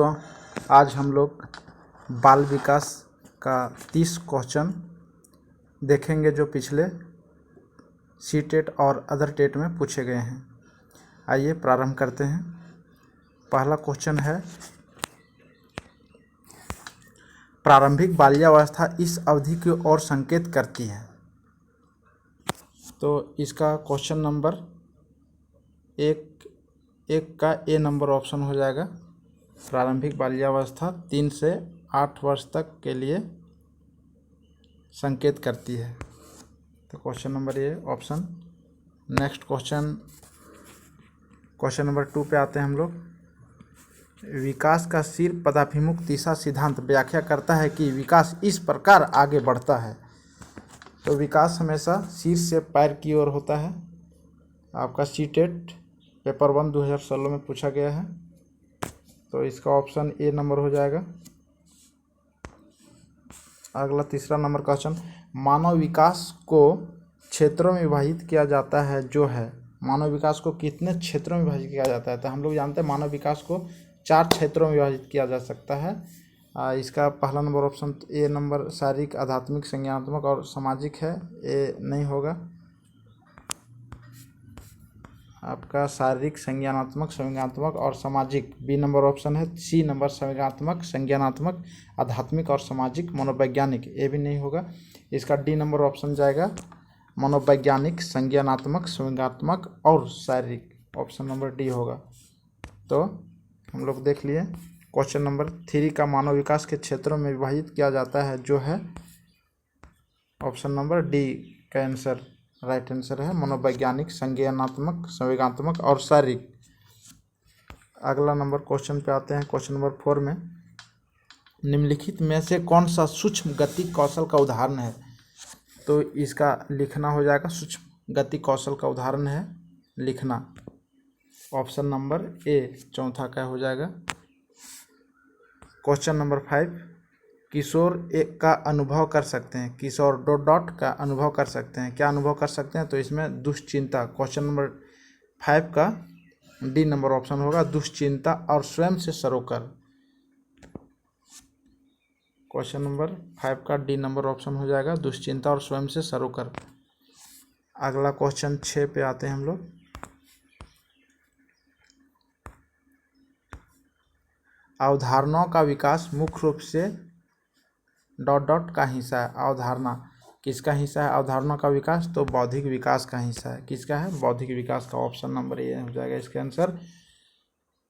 दोस्तों, आज हम लोग बाल विकास का 30 क्वेश्चन देखेंगे जो पिछले सी-टेट और अदर टेट में पूछे गए हैं। आइए प्रारंभ करते हैं। पहला क्वेश्चन है, प्रारंभिक बाल्यावस्था इस अवधि की ओर संकेत करती है। तो इसका क्वेश्चन नंबर एक का ए नंबर ऑप्शन हो जाएगा। प्रारंभिक बाल्यावस्था 3 से 8 वर्ष तक के लिए संकेत करती है। तो question number A option. Next question number 2 पे आते हैं हम लोग। विकास का सिर पदाभिमुख दिशा सिद्धांत व्याख्या करता है कि विकास इस प्रकार आगे बढ़ता है। तो विकास हमेशा सिर से पैर की ओर होता है। आपका सी-टेट पेपर 1 2016 में पूछा गया है। तो इसका ऑप्शन ए नंबर हो जाएगा। अगला तीसरा नंबर क्वेश्चन, मानव विकास को क्षेत्रों में विभाजित किया जाता है जो है। मानव विकास को कितने क्षेत्रों में विभाजित किया जाता है? तो हम लोग जानते हैं मानव विकास को 4 क्षेत्रों में विभाजित किया जा सकता है। इसका पहला नंबर ऑप्शन ए नंबर शारीरिक, आध्यात्मिक, संज्ञानात्मक और सामाजिक है। ए नहीं होगा। आपका शारीरिक, संज्ञानात्मक, संवेगात्मक और सामाजिक बी नंबर ऑप्शन है। सी नंबर संवेगात्मक, संज्ञानात्मक, आध्यात्मिक और सामाजिक, मनोवैज्ञानिक ए भी नहीं होगा। इसका डी नंबर ऑप्शन जाएगा। मनोवैज्ञानिक, संज्ञानात्मक, संवेगात्मक और शारीरिक ऑप्शन नंबर डी होगा। तो हम लोग देख लिए। क्वेश्चन नंबर 3 का मानव विकास के क्षेत्रों में विभाजित किया जाता है जो है ऑप्शन नंबर डी का आंसर राइट आंसर है। मनोवैज्ञानिक, संज्ञानात्मक, संवेगात्मक और शारीरिक। अगला नंबर क्वेश्चन पे आते हैं। क्वेश्चन नंबर 4 में, निम्नलिखित में से कौन सा सूक्ष्म गति कौशल का उदाहरण है? तो इसका लिखना हो जाएगा। सूक्ष्म गति कौशल का उदाहरण है लिखना। ऑप्शन नंबर ए चौथा का हो जाएगा। क्वेश्चन नंबर 5, किशोर एक का अनुभव कर सकते हैं। किशोर डॉट का अनुभव कर सकते हैं। क्या अनुभव कर सकते हैं? तो इसमें दुश्चिंता। क्वेश्चन नंबर 5 का डी नंबर ऑप्शन होगा। दुश्चिंता और स्वयं से सरोकर। क्वेश्चन नंबर 5 का डी नंबर ऑप्शन हो जाएगा। दुश्चिंता और स्वयं से सरोकर। अगला क्वेश्चन 6 पे आते हैं हम लोग। अवधारणाओं का विकास मुख्य रूप से डॉट का हिस्सा है। अवधारणा किसका हिस्सा है? अवधारणा का विकास तो बौद्धिक विकास का हिस्सा है। किसका है? बौद्धिक विकास का। ऑप्शन नंबर ए हो जाएगा इसके आंसर।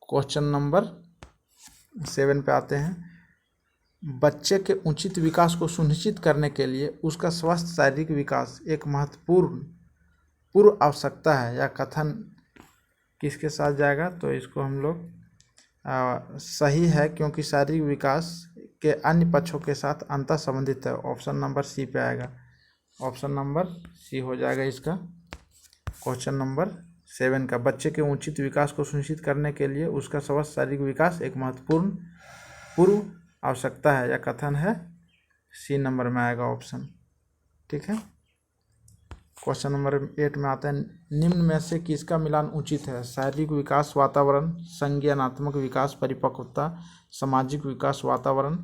क्वेश्चन नंबर 7 पे आते हैं। बच्चे के उचित विकास को सुनिश्चित करने के लिए उसका स्वस्थ शारीरिक विकास एक महत्वपूर्ण पूर्व आवश्यकता है। यह कथन किसके साथ जाएगा? तो इसको हम लोग सही है, क्योंकि शारीरिक विकास के अन्य पक्षों के साथ अंतर संबंधित है। ऑप्शन नंबर सी पे आएगा। ऑप्शन नंबर सी हो जाएगा इसका। क्वेश्चन नंबर 7 का, बच्चे के उचित विकास को सुनिश्चित करने के लिए उसका स्वस्थ शारीरिक विकास एक महत्वपूर्ण पूर्व आवश्यकता है। यह कथन है सी नंबर में आएगा ऑप्शन। ठीक है। क्वेश्चन नंबर 8 में आता है, निम्न में से किसका मिलान उचित है? शारीरिक विकास, वातावरण, संज्ञानात्मक विकास, परिपक्वता, सामाजिक विकास, वातावरण।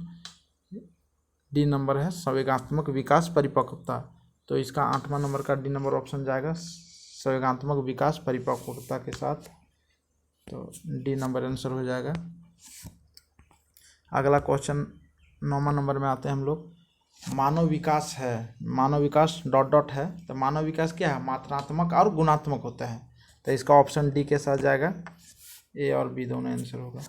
डी नंबर है संवेगात्मक विकास, परिपक्वता। तो इसका 8वां नंबर का डी नंबर ऑप्शन जाएगा। संवेगात्मक विकास परिपक्वता के साथ। तो डी नंबर आंसर हो जाएगा। अगला क्वेश्चन 9वां नंबर में आते हैं हम लोग। मानव विकास है, मानव विकास डॉट है। तो मानव विकास क्या है? मात्रात्मक और गुणात्मक होता है। तो इसका ऑप्शन डी के साथ जाएगा। ए और बी दोनों आंसर होगा।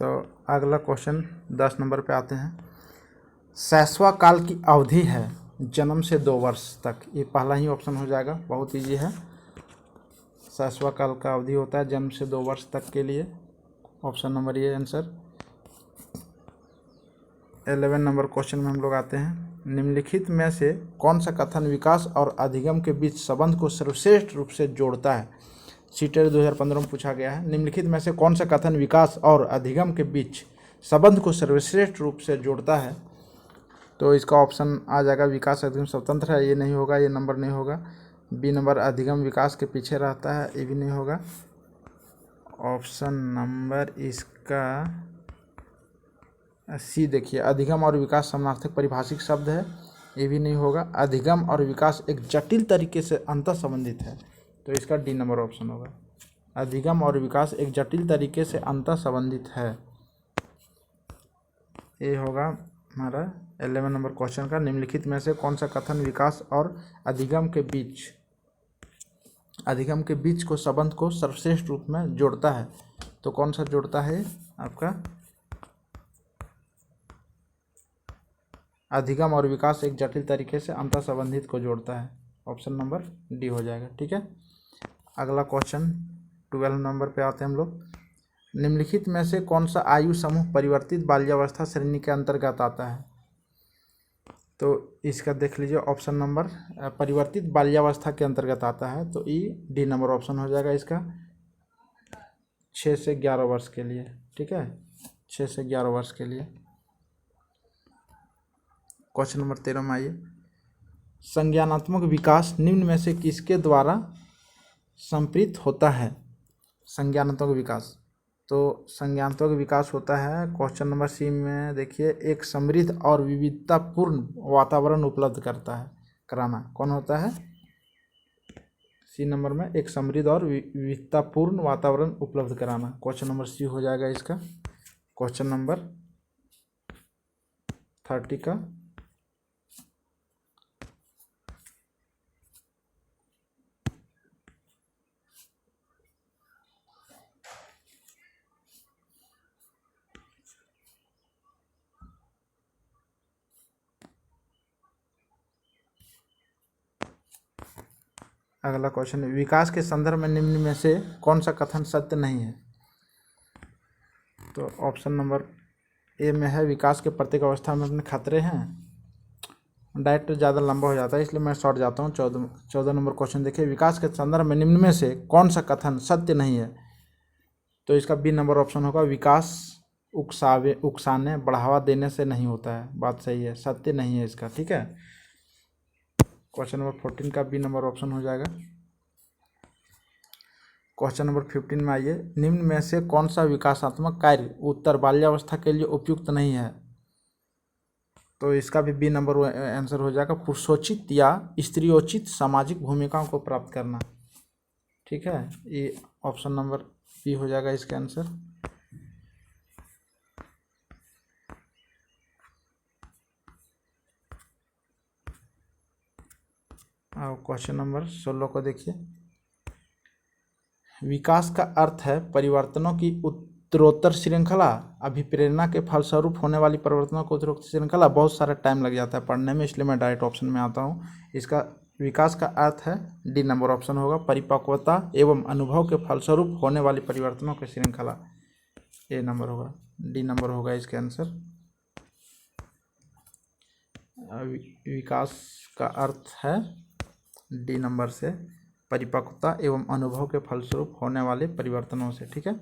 तो अगला क्वेश्चन 10 नंबर पे आते हैं। शैशव काल की अवधि है जन्म से 2 वर्ष तक। ये पहला ही ऑप्शन हो जाएगा। बहुत ईजी है। शैशव काल का अवधि होता है जन्म से 2 वर्ष तक के लिए। ऑप्शन नंबर ये आंसर। 11 नंबर क्वेश्चन में हम लोग आते हैं। निम्नलिखित में से कौन सा कथन विकास और अधिगम के बीच संबंध को सर्वश्रेष्ठ रूप से जोड़ता है? सी-टेट 2015 में पूछा गया है। निम्नलिखित में से कौन सा कथन विकास और अधिगम के बीच संबंध को सर्वश्रेष्ठ रूप से जोड़ता है? तो इसका ऑप्शन आ जाएगा विकास अधिगम स्वतंत्र है। ये नहीं होगा, ये नंबर नहीं होगा। बी नंबर अधिगम विकास के पीछे रहता है, ये भी नहीं होगा। ऑप्शन नंबर इसका सी देखिए, अधिगम और विकास समानार्थक परिभाषिक शब्द है, ये भी नहीं होगा। अधिगम और विकास एक जटिल तरीके से अंतर संबंधित है, तो इसका डी नंबर ऑप्शन होगा। अधिगम और विकास एक जटिल तरीके से अंतर संबंधित है, ये होगा हमारा 11 नंबर क्वेश्चन का। निम्नलिखित में से कौन सा कथन विकास और अधिगम के बीच को संबंध को सर्वश्रेष्ठ रूप में जोड़ता है? तो कौन सा जोड़ता है आपका? अधिगम और विकास एक जटिल तरीके से अंतर संबंधित को जोड़ता है, ऑप्शन नंबर डी हो जाएगा। ठीक है, अगला क्वेश्चन 12 नंबर पे आते हैं हम लोग। निम्नलिखित में से कौन सा आयु समूह परिवर्तित बाल्यावस्था श्रेणी के अंतर्गत आता है? तो इसका देख लीजिए, ऑप्शन नंबर परिवर्तित बाल्यावस्था के अंतर्गत आता है, तो ई डी नंबर ऑप्शन हो जाएगा इसका, 6 से 11 वर्ष के लिए। ठीक है, 6 से 11 वर्ष के लिए। क्वेश्चन नंबर 13 में आइए। संज्ञानात्मक विकास निम्न में से किसके द्वारा संप्रेरित होता है? संज्ञानात्मक विकास, तो संज्ञानात्मक विकास होता है क्वेश्चन नंबर सी में देखिए, एक समृद्ध और विविधतापूर्ण वातावरण उपलब्ध कराना। कौन होता है? सी नंबर में एक समृद्ध और विविधतापूर्ण वातावरण उपलब्ध कराना, क्वेश्चन नंबर सी हो जाएगा इसका। क्वेश्चन नंबर 30 का अगला क्वेश्चन है, विकास के संदर्भ में निम्न में से कौन सा कथन सत्य नहीं है? तो ऑप्शन नंबर ए में है, विकास के प्रत्येक अवस्था में अपने खतरे हैं। डायरेक्ट ज़्यादा लंबा हो जाता है, इसलिए मैं शॉर्ट जाता हूँ। 14 नंबर क्वेश्चन देखिए, विकास के संदर्भ में निम्न में से कौन सा कथन सत्य नहीं है? तो इसका बी नंबर ऑप्शन होगा, विकास उकसाने बढ़ावा देने से नहीं होता है। बात सही है, सत्य नहीं है इसका। ठीक है, क्वेश्चन नंबर 14 का बी नंबर ऑप्शन हो जाएगा। क्वेश्चन नंबर 15 में आइए, निम्न में से कौन सा विकासात्मक कार्य उत्तर बाल्यावस्था के लिए उपयुक्त नहीं है? तो इसका भी बी नंबर आंसर हो जाएगा, पुरुषोचित या स्त्रियोचित सामाजिक भूमिकाओं को प्राप्त करना। ठीक है, ये ऑप्शन नंबर बी हो जाएगा इसका आंसर। क्वेश्चन नंबर 16 को देखिए, विकास का अर्थ है परिवर्तनों की उत्तरोत्तर श्रृंखला, अभिप्रेरणा के फलस्वरूप होने वाली परिवर्तनों को उत्तरोत्तर श्रृंखला। बहुत सारा टाइम लग जाता है पढ़ने में, इसलिए मैं डायरेक्ट ऑप्शन में आता हूँ। इसका विकास का अर्थ है, डी नंबर ऑप्शन होगा, परिपक्वता एवं अनुभव के फलस्वरूप होने वाली परिवर्तनों की श्रृंखला। ए नंबर होगा, डी नंबर होगा इसका आंसर। विकास का अर्थ है डी नंबर से, परिपक्वता एवं अनुभव के फलस्वरूप होने वाले परिवर्तनों से। ठीक है,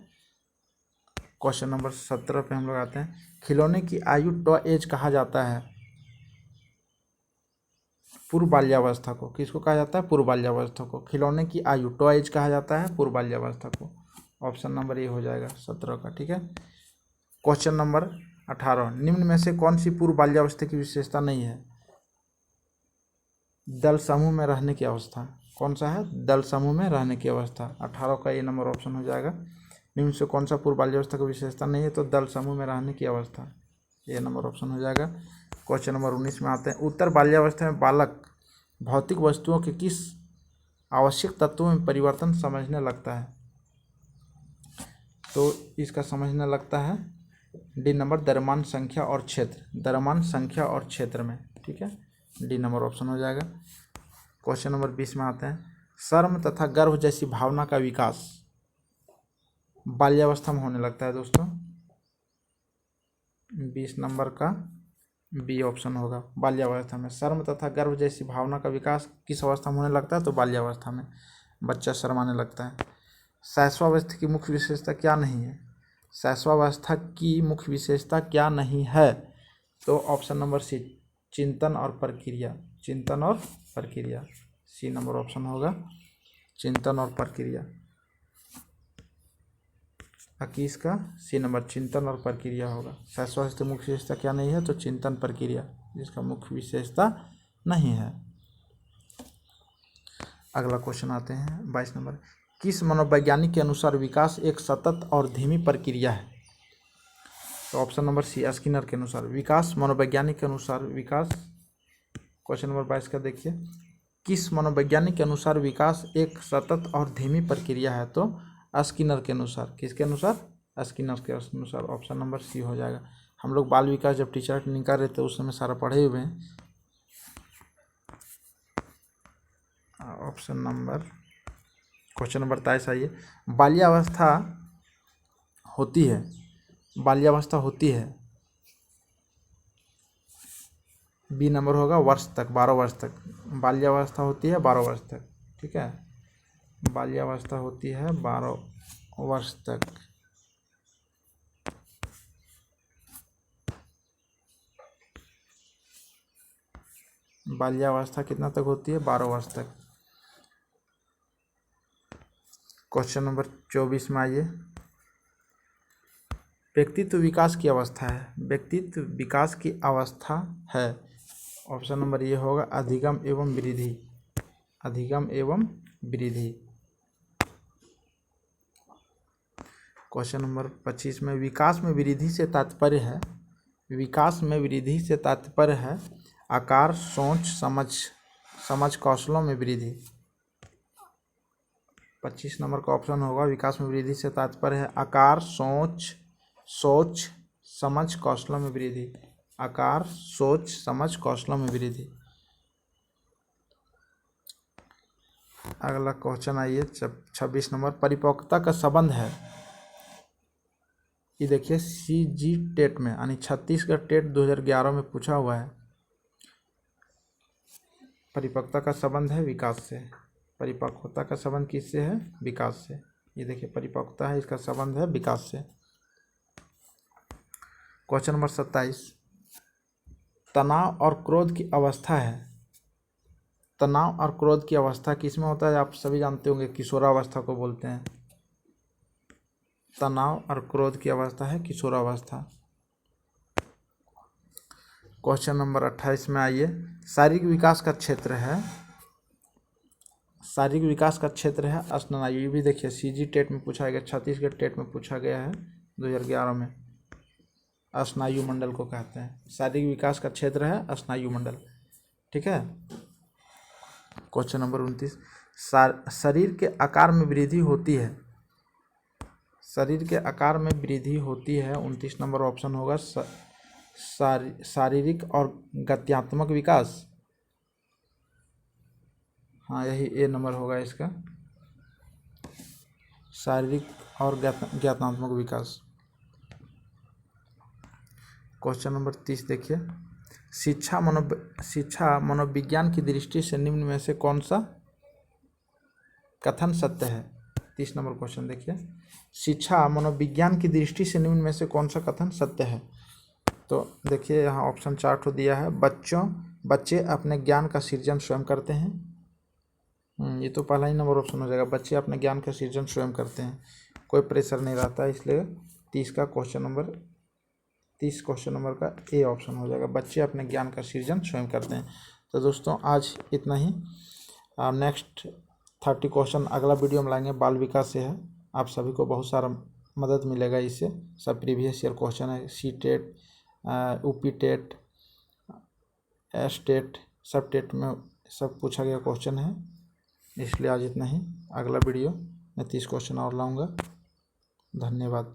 क्वेश्चन नंबर 17 पे हम लोग आते हैं। खिलौने की आयु टॉय एज कहा जाता है? पूर्व बाल्यावस्था को। किसको कहा जाता है? पूर्व बाल्यावस्था को। खिलौने की आयु टॉय एज कहा जाता है पूर्व बाल्यावस्था को। ऑप्शन नंबर ए हो जाएगा 17 का। ठीक है, क्वेश्चन नंबर 18, निम्न में से कौन सी पूर्व बाल्यावस्था की विशेषता नहीं है? दल समूह में रहने की अवस्था। कौन सा है? दल समूह में रहने की अवस्था। 18 का ए नंबर ऑप्शन हो जाएगा। निम्न से कौन सा पूर्व बाल्यावस्था की विशेषता नहीं है? तो दल समूह में रहने की अवस्था, ए नंबर ऑप्शन हो जाएगा। क्वेश्चन नंबर 19 में आते हैं। उत्तर बाल्यावस्था में बालक भौतिक वस्तुओं के किस आवश्यक तत्वों में परिवर्तन समझने लगता है? तो इसका समझने लगता है डी नंबर, द्रव्यमान संख्या और क्षेत्र। द्रव्यमान संख्या और क्षेत्र में। ठीक है, डी नंबर ऑप्शन हो जाएगा। क्वेश्चन नंबर 20 में आते हैं। शर्म तथा गर्व जैसी भावना का विकास बाल्यावस्था में होने लगता है दोस्तों। 20 नंबर का बी ऑप्शन होगा। बाल्यावस्था में शर्म तथा गर्व जैसी भावना का विकास किस अवस्था में होने लगता है? तो बाल्यावस्था में बच्चा शर्माने लगता है। शैशवावस्था की मुख्य विशेषता क्या नहीं है? शैशवावस्था की मुख्य विशेषता क्या नहीं है? तो ऑप्शन नंबर सी, चिंतन और प्रक्रिया। चिंतन और प्रक्रिया, सी नंबर ऑप्शन होगा चिंतन और प्रक्रिया। 21 का सी नंबर चिंतन और प्रक्रिया होगा। शाश्वत मुख्य विशेषता क्या नहीं है, तो चिंतन प्रक्रिया जिसका मुख्य विशेषता नहीं है। अगला क्वेश्चन आते हैं 22 नंबर। किस मनोवैज्ञानिक के अनुसार विकास एक सतत और धीमी प्रक्रिया है? तो ऑप्शन नंबर सी स्किनर के अनुसार। विकास मनोवैज्ञानिक के अनुसार विकास, क्वेश्चन नंबर 22 का देखिए, किस मनोवैज्ञानिक के अनुसार विकास एक सतत और धीमी प्रक्रिया है? तो स्किनर के अनुसार। किसके अनुसार? स्किनर के अनुसार। ऑप्शन नंबर सी हो जाएगा। हम लोग बाल विकास जब टीचर ट्रेनिंग कर रहे थे उस समय सारा पढ़े हुए हैं। ऑप्शन नंबर क्वेश्चन नंबर 23 आइए। बाल्यावस्था होती है, बाल्यावस्था होती है, बी नंबर होगा वर्ष तक, 12 वर्ष तक। बाल्यावस्था होती है 12 वर्ष तक, ठीक है। बाल्यावस्था होती है 12 वर्ष तक। बाल्यावस्था कितना तक होती है? 12 वर्ष तक। क्वेश्चन नंबर 24 में आइए। व्यक्तित्व विकास की अवस्था है, व्यक्तित्व विकास की अवस्था है। ऑप्शन नंबर ये होगा अधिगम एवं वृद्धि, अधिगम एवं वृद्धि। क्वेश्चन नंबर 25 में विकास में वृद्धि से तात्पर्य है, विकास में वृद्धि से तात्पर्य है आकार, सोच, समझ कौशलों में वृद्धि। 25 नंबर का ऑप्शन होगा विकास में वृद्धि से तात्पर्य है आकार, सोच, समझ, कौशलों में वृद्धि। आकार, सोच, समझ, कौशलों में वृद्धि। अगला क्वेश्चन आइए 26 नंबर। परिपक्वता का संबंध है, ये देखिए CG टेट में यानी छत्तीसगढ़ टेट 2011 में पूछा हुआ है। परिपक्वता का संबंध है विकास से। परिपक्वता का संबंध किससे है? विकास से। ये देखिए परिपक्वता है, इसका संबंध है विकास से। Question number 27। तनाव और क्रोध की अवस्था है, तनाव और क्रोध की अवस्था किसमें होता है? आप सभी जानते होंगे किशोरावस्था को बोलते हैं। तनाव और क्रोध की अवस्था है किशोरावस्था। क्वेश्चन नंबर 28 में आइए। शारीरिक विकास का क्षेत्र है, शारीरिक विकास का क्षेत्र है स्नायु। ये भी देखिए CG टेट में पूछा गया, छत्तीसगढ़ टेट में पूछा गया है 2011 में। स्नायु मंडल को कहते हैं, शारीरिक विकास का क्षेत्र है स्नायु मंडल, ठीक है। Question number 29। शरीर के आकार में वृद्धि होती है, शरीर के आकार में वृद्धि होती है। 29 नंबर ऑप्शन होगा शारीरिक और गत्यात्मक विकास। हाँ यही ए नंबर होगा इसका, शारीरिक और ज्ञानात्मक विकास। क्वेश्चन नंबर 30 देखिए। शिक्षा मनोविज्ञान की दृष्टि से निम्न में से कौन सा कथन सत्य है? 30 नंबर क्वेश्चन देखिए। शिक्षा मनोविज्ञान की दृष्टि से निम्न में से कौन सा कथन सत्य है? तो देखिए यहाँ ऑप्शन 4 ठो दिया है। बच्चे अपने ज्ञान का सृजन स्वयं करते हैं। ये तो पहला ही नंबर ऑप्शन हो जाएगा, बच्चे अपने ज्ञान का सृजन स्वयं करते हैं, कोई प्रेशर नहीं रहता है, इसलिए 30 क्वेश्चन नंबर का ए ऑप्शन हो जाएगा, बच्चे अपने ज्ञान का सृजन स्वयं करते हैं। तो दोस्तों आज इतना ही। नेक्स्ट 30 क्वेश्चन अगला वीडियो में लाएंगे, बाल विकास से है। आप सभी को बहुत सारा मदद मिलेगा इससे। सब प्रीवियस ईयर क्वेश्चन है, C TET, UP TET, S TET, सब टेट में सब पूछा गया क्वेश्चन है, इसलिए आज इतना ही। अगला वीडियो में 30 क्वेश्चन और लाऊंगा। धन्यवाद।